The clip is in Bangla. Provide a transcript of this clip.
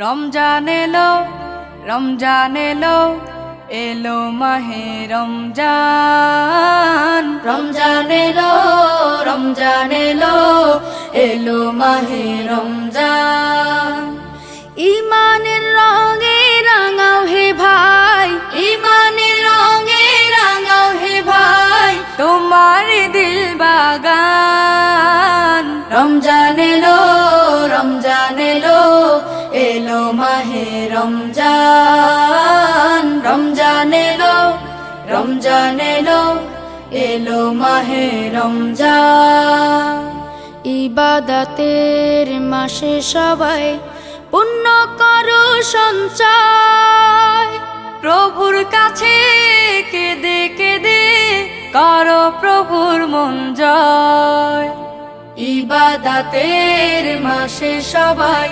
রমজান এলো, রমজান এলো, এলো মাহে রমজান। রমজান এলো, রমজান এলো, এলো মাহে রমজান। ইমানের রঙে রাঙাও হে ভাই, ইমানের রঙে রাঙাও হে ভাই, তোমার দিল বাগান। রমজান এলো, রমজান এলো, এলো মাহে রমজান। রমজান এলো, রমজান এলো, এলো মাহে রমজান। ইবাদতের মাসে সবাই পুণ্য করো সঞ্চয়, প্রভুর কাছে কেঁদে কেঁদে করো প্রভুর মন জয়। ইবাদতের মাসে সবাই